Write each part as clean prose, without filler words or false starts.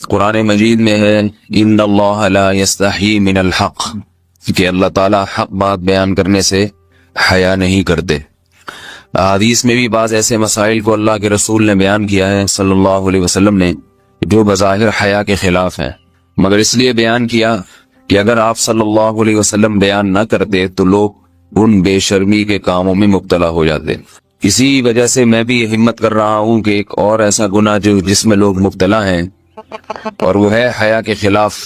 قرآن مجید میں ہے ان اللہ لا یستحی من الحق، کہ اللہ تعالیٰ حق بات بیان کرنے سے حیا نہیں کرتے۔ حدیث میں بھی بعض ایسے مسائل کو اللہ کے رسول نے بیان کیا ہے صلی اللہ علیہ وسلم نے جو بظاہر حیا کے خلاف ہیں، مگر اس لیے بیان کیا کہ اگر آپ صلی اللہ علیہ وسلم بیان نہ کرتے تو لوگ ان بے شرمی کے کاموں میں مبتلا ہو جاتے۔ اسی وجہ سے میں بھی یہ ہمت کر رہا ہوں کہ ایک اور ایسا گناہ جس میں لوگ مبتلا ہیں اور وہ ہے حیا کے خلاف،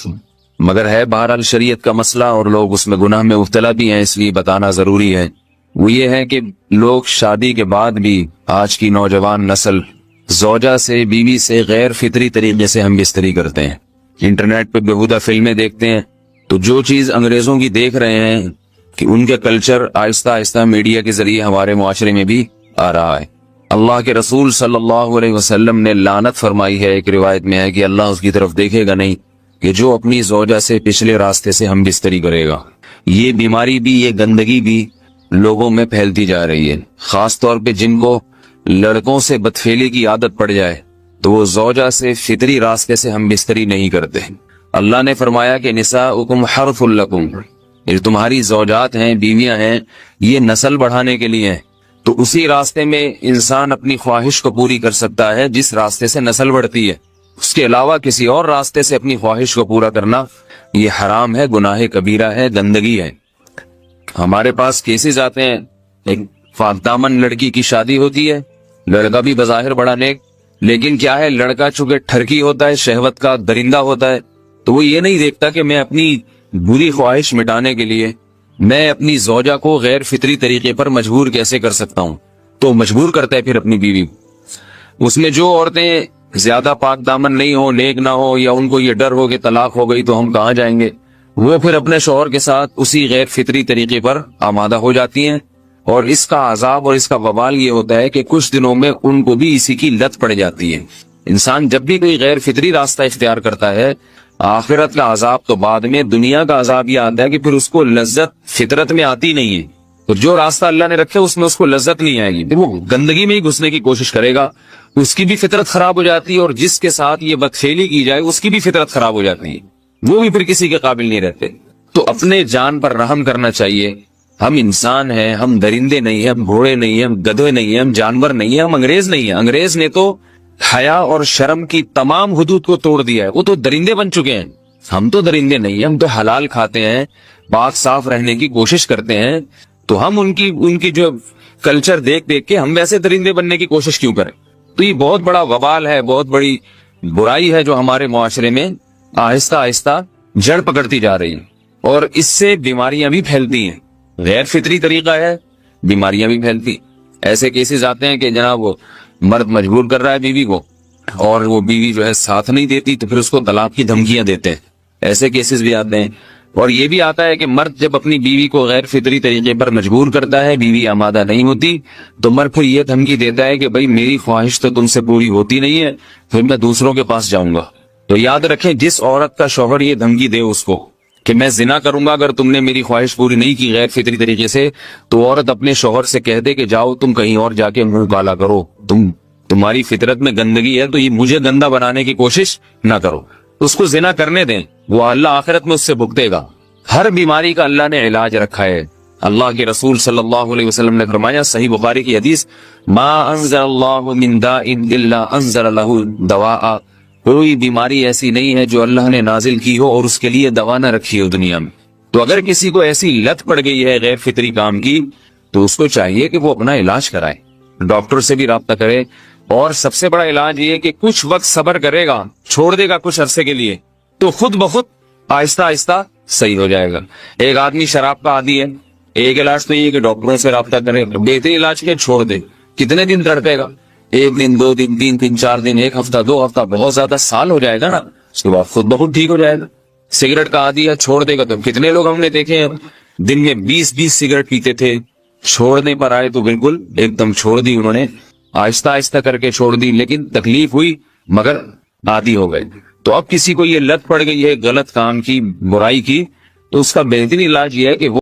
مگر ہے بہرحال شریعت کا مسئلہ اور لوگ اس میں گناہ میں مبتلا بھی ہیں، اس لیے بتانا ضروری ہے۔ وہ یہ ہے کہ لوگ شادی کے بعد بھی آج کی نوجوان نسل زوجہ سے، بیوی سے غیر فطری طریقے سے ہم بستری کرتے ہیں، انٹرنیٹ پہ بیہودہ فلمیں دیکھتے ہیں۔ تو جو چیز انگریزوں کی دیکھ رہے ہیں کہ ان کے کلچر آہستہ آہستہ میڈیا کے ذریعے ہمارے معاشرے میں بھی آ رہا ہے۔ اللہ کے رسول صلی اللہ علیہ وسلم نے لعنت فرمائی ہے، ایک روایت میں ہے کہ اللہ اس کی طرف دیکھے گا نہیں کہ جو اپنی زوجہ سے پچھلے راستے سے ہم بستری کرے گا۔ یہ بیماری بھی، یہ گندگی بھی لوگوں میں پھیلتی جا رہی ہے، خاص طور پہ جن کو لڑکوں سے بدفعلی کی عادت پڑ جائے تو وہ زوجہ سے فطری راستے سے ہم بستری نہیں کرتے۔ اللہ نے فرمایا کہ نساؤکم حرث لکم، یہ تمہاری زوجات ہیں، بیویاں ہیں، یہ نسل بڑھانے کے لیے ہیں۔ تو اسی راستے میں انسان اپنی خواہش کو پوری کر سکتا ہے جس راستے سے نسل بڑھتی ہے، اس کے علاوہ کسی اور راستے سے اپنی خواہش کو پورا کرنا یہ حرام ہے، گناہ کبیرہ ہے، گندگی ہے۔ ہمارے پاس کیسز آتے ہیں، ایک پاک دامن لڑکی کی شادی ہوتی ہے، لڑکا بھی بظاہر بڑا نیک، لیکن کیا ہے، لڑکا چونکہ ٹھرکی ہوتا ہے، شہوت کا درندہ ہوتا ہے، تو وہ یہ نہیں دیکھتا کہ میں اپنی بری خواہش مٹانے کے لیے میں اپنی زوجہ کو غیر فطری طریقے پر مجبور کیسے کر سکتا ہوں، تو مجبور کرتا ہے پھر اپنی بیوی۔ اس میں جو عورتیں زیادہ پاک دامن نہیں ہو، نیک نہ ہو، یا ان کو یہ ڈر ہو کہ طلاق ہو گئی تو ہم کہاں جائیں گے، وہ پھر اپنے شوہر کے ساتھ اسی غیر فطری طریقے پر آمادہ ہو جاتی ہیں، اور اس کا عذاب اور اس کا وبال یہ ہوتا ہے کہ کچھ دنوں میں ان کو بھی اسی کی لت پڑ جاتی ہے۔ انسان جب بھی کوئی غیر فطری راستہ اختیار کرتا ہے، آخرت کا عذاب تو بعد میں، دنیا کا عذاب یہ آتا ہے کہ پھر اس کو لذت فطرت میں آتی نہیں ہے۔ تو جو راستہ اللہ نے رکھے اس میں اس کو لذت نہیں آئے گی، وہ گندگی میں ہی گھسنے کی کوشش کرے گا، اس کی بھی فطرت خراب ہو جاتی ہے، اور جس کے ساتھ یہ بدفعلی کی جائے اس کی بھی فطرت خراب ہو جاتی ہے، وہ بھی پھر کسی کے قابل نہیں رہتے۔ تو اپنے جان پر رحم کرنا چاہیے۔ ہم انسان ہیں، ہم درندے نہیں ہیں، ہم گھوڑے نہیں ہیں، ہم گدھے نہیں ہیں، ہم جانور نہیں ہیں، ہم انگریز نہیں ہیں۔ انگریز نے تو حیا اور شرم کی تمام حدود کو توڑ دیا ہے، وہ تو درندے بن چکے ہیں۔ ہم تو درندے نہیں ہیں، ہم تو حلال کھاتے ہیں، پاک صاف رہنے کی کوشش کرتے ہیں، تو ہم ان کی جو کلچر دیکھ کے ہم ویسے درندے بننے کی کوشش کیوں کریں؟ تو یہ بہت بڑا وبال ہے، بہت بڑی برائی ہے جو ہمارے معاشرے میں آہستہ آہستہ جڑ پکڑتی جا رہی ہے، اور اس سے بیماریاں بھی پھیلتی ہیں۔ غیر فطری طریقہ ہے، بیماریاں بھی پھیلتی۔ ایسے کیسز آتے ہیں کہ جناب وہ مرد مجبور کر رہا ہے بیوی کو، اور وہ بیوی جو ہے ساتھ نہیں دیتی تو پھر اس کو طلاق کی دھمکیاں دیتے ہیں، ایسے کیسز بھی آتے ہیں۔ اور یہ بھی آتا ہے کہ مرد جب اپنی بیوی کو غیر فطری طریقے پر مجبور کرتا ہے، بیوی آمادہ نہیں ہوتی، تو مرد پھر یہ دھمکی دیتا ہے کہ بھائی میری خواہش تو تم سے پوری ہوتی نہیں ہے، پھر میں دوسروں کے پاس جاؤں گا۔ تو یاد رکھیں، جس عورت کا شوہر یہ دھمکی دے اس کو کہ میں زنا کروں گا اگر تم نے میری خواہش پوری نہیں کی غیر فطری طریقے سے، تو عورت اپنے شوہر سے کہہ دے کہ جاؤ تم کہیں اور جا کے منہ کالا کرو، تمہاری فطرت میں گندگی ہے تو یہ مجھے گندا بنانے کی کوشش نہ کرو، اس کو زنا کرنے دیں، وہ اللہ آخرت میں اس سے بھگتے گا۔ ہر بیماری کا اللہ نے علاج رکھا ہے۔ اللہ کے رسول صلی اللہ علیہ وسلم نے فرمایا، صحیح بخاری کی حدیث، ما انزل اللہ من داء الا انزل له دواء، کوئی بیماری ایسی نہیں ہے جو اللہ نے نازل کی ہو اور اس کے لیے دوا نہ رکھی ہو دنیا میں۔ تو اگر کسی کو ایسی لت پڑ گئی ہے غیر فطری کام کی، تو اس کو چاہیے کہ وہ اپنا علاج کرائے، ڈاکٹر سے بھی رابطہ کرے، اور سب سے بڑا علاج یہ کہ کچھ وقت صبر کرے گا، چھوڑ دے گا کچھ عرصے کے لیے، تو خود بخود آہستہ آہستہ صحیح ہو جائے گا۔ ایک آدمی شراب کا عادی ہے، ایک علاج تو یہ کہ ڈاکٹروں سے رابطہ کرے، بہترین علاج کے چھوڑ دے، کتنے دن تڑپے گا؟ ایک دن، دو دن، تین دن، چار دن، ایک ہفتہ، دو ہفتہ، بہت زیادہ سال ہو جائے گا نا، اس کے بعد خود بخود ٹھیک ہو جائے گا۔ سگریٹ کا عادی ہے، چھوڑ دے گا، تو کتنے لوگ ہم نے دیکھے ہیں دن میں 20 سگریٹ پیتے تھے، چھوڑنے پر آئے تو بالکل ایک دم چھوڑ دی انہوں نے، آہستہ آہستہ کر کے چھوڑ دی، لیکن تکلیف ہوئی مگر عادی ہو گئے۔ تو اب کسی کو یہ لت پڑ گئی ہے غلط کام کی، برائی کی، تو اس کا بہترین علاج یہ ہے کہ وہ